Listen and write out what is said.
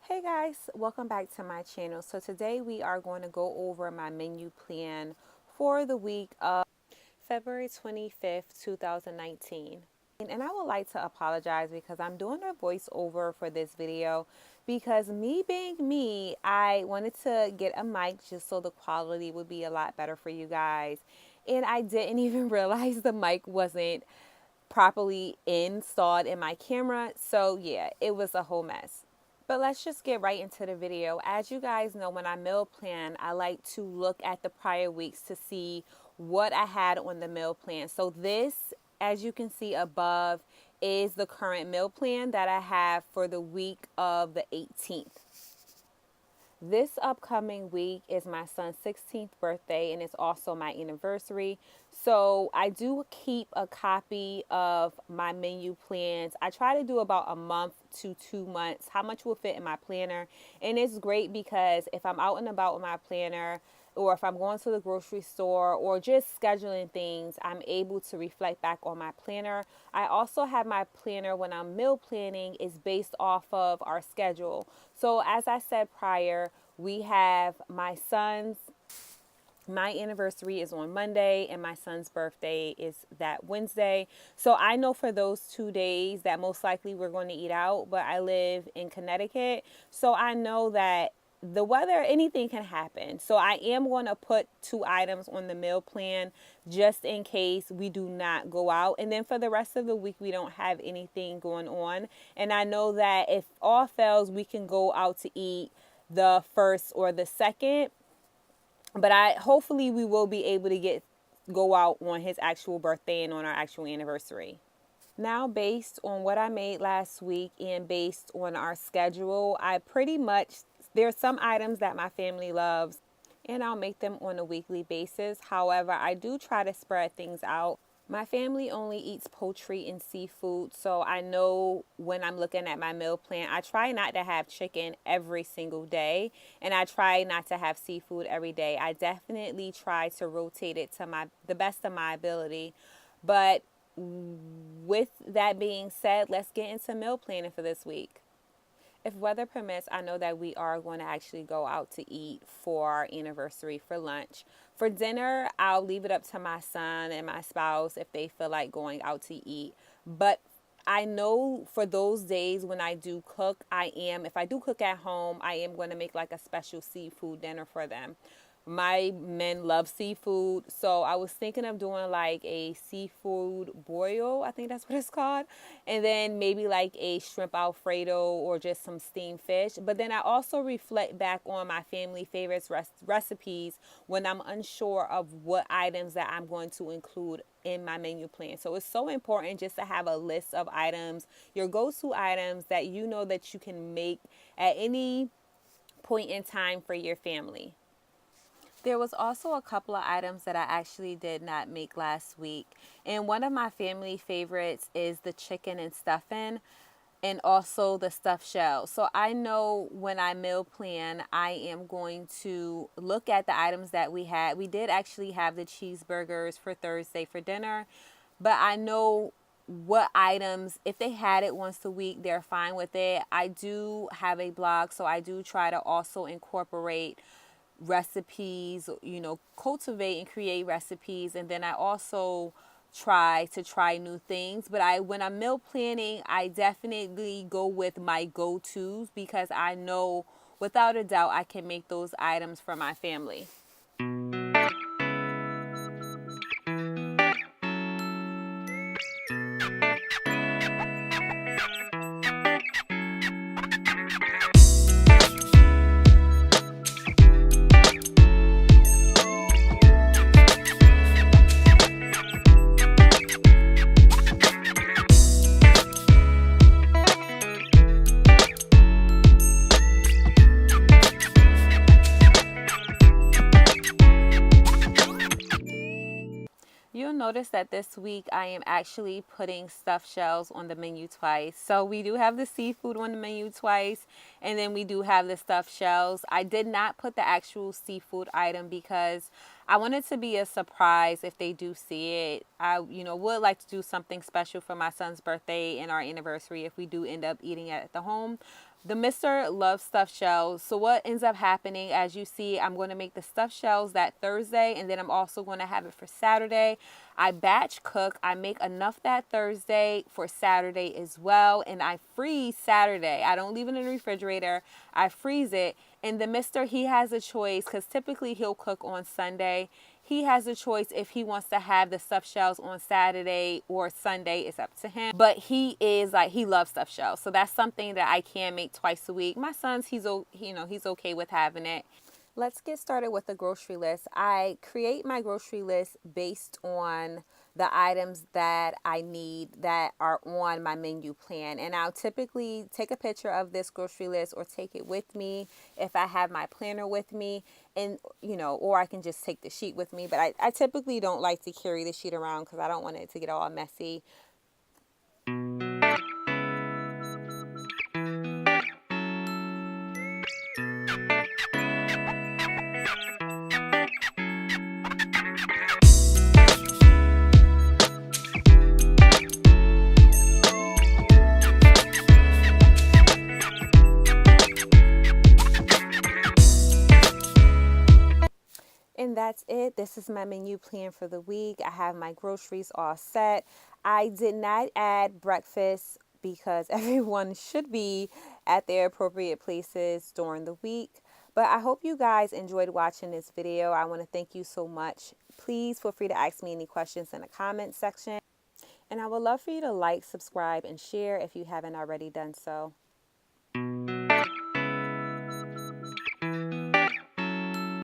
Hey guys, welcome back to my channel. So today we are going to go over my menu plan for the week of February 25th, 2019. And I would like to apologize because I'm doing a voiceover for this video because me being me, I wanted to get a mic just so the quality would be a lot better for you guys. And I didn't even realize the mic wasn't properly installed in my camera. So yeah, it was a whole mess. But let's just get right into the video. As you guys know, when I meal plan, I like to look at the prior weeks to see what I had on the meal plan. So this, as you can see above, is the current meal plan that I have for the week of the 18th. This upcoming week is my son's 16th birthday and it's also my anniversary. So I do keep a copy of my menu plans. I try to do about a month to 2 months, how much will fit in my planner. And it's great because if I'm out and about with my planner, or if I'm going to the grocery store or just scheduling things, I'm able to reflect back on my planner. I also have my planner when I'm meal planning is based off of our schedule. So as I said prior, we have my anniversary is on Monday and my son's birthday is that Wednesday. So I know for those 2 days that most likely we're going to eat out, but I live in Connecticut. So I know that the weather, anything can happen. So I am going to put 2 items on the meal plan just in case we do not go out. And then for the rest of the week, we don't have anything going on. And I know that if all fails, we can go out to eat the first or the second. But I hopefully we will be able to go out on his actual birthday and on our actual anniversary. Now, based on what I made last week and based on our schedule, I pretty much, there's some items that my family loves and I'll make them on a weekly basis. However, I do try to spread things out. My family only eats poultry and seafood, so I know when I'm looking at my meal plan, I try not to have chicken every single day, and I try not to have seafood every day. I definitely try to rotate it to the best of my ability. But with that being said, let's get into meal planning for this week. If weather permits, I know that we are going to actually go out to eat for our anniversary for lunch. For dinner, I'll leave it up to my son and my spouse if they feel like going out to eat. But I know for those days when I do cook, if I do cook at home, I am going to make like a special seafood dinner for them. My men love seafood, so I was thinking of doing like a seafood boil, I think that's what it's called, and then maybe like a shrimp alfredo or just some steamed fish. But then I also reflect back on my family favorites recipes when I'm unsure of what items that I'm going to include in my menu plan. So it's so important just to have a list of items, your go-to items that you know that you can make at any point in time for your family. There was also a couple of items that I actually did not make last week. And one of my family favorites is the chicken and stuffing and also the stuffed shell. So I know when I meal plan, I am going to look at the items that we had. We did actually have the cheeseburgers for Thursday for dinner, but I know what items, if they had it once a week, they're fine with it. I do have a blog, so I do try to also incorporate recipes, cultivate and create recipes. And then I also try new things. But when I'm meal planning, I definitely go with my go-tos because I know without a doubt I can make those items for my family. You'll notice that this week I am actually putting stuffed shells on the menu twice. So we do have the seafood on the menu twice, and then we do have the stuffed shells. I did not put the actual seafood item because I want it to be a surprise if they do see it. I, would like to do something special for my son's birthday and our anniversary if we do end up eating at the home. The Mister loves stuffed shells. So what ends up happening, as you see, I'm going to make the stuffed shells that Thursday, and then I'm also going to have it for Saturday. I batch cook. I make enough that Thursday for Saturday as well, and I freeze Saturday. I don't leave it in the refrigerator. I freeze it. And the Mister, he has a choice, because typically he'll cook on Sunday. He has a choice if he wants to have the stuffed shells on Saturday or Sunday. It's up to him. But he is like, he loves stuffed shells. So that's something that I can make twice a week. My son's, he's okay with having it. Let's get started with the grocery list. I create my grocery list based on the items that I need that are on my menu plan. And I'll typically take a picture of this grocery list or take it with me if I have my planner with me, and or I can just take the sheet with me. But I typically don't like to carry the sheet around because I don't want it to get all messy. And that's it. This is my menu plan for the week. I have my groceries all set. I did not add breakfast because everyone should be at their appropriate places during the week. But I hope you guys enjoyed watching this video. I want to thank you so much. Please feel free to ask me any questions in the comment section. And I would love for you to like, subscribe, and share if you haven't already done so.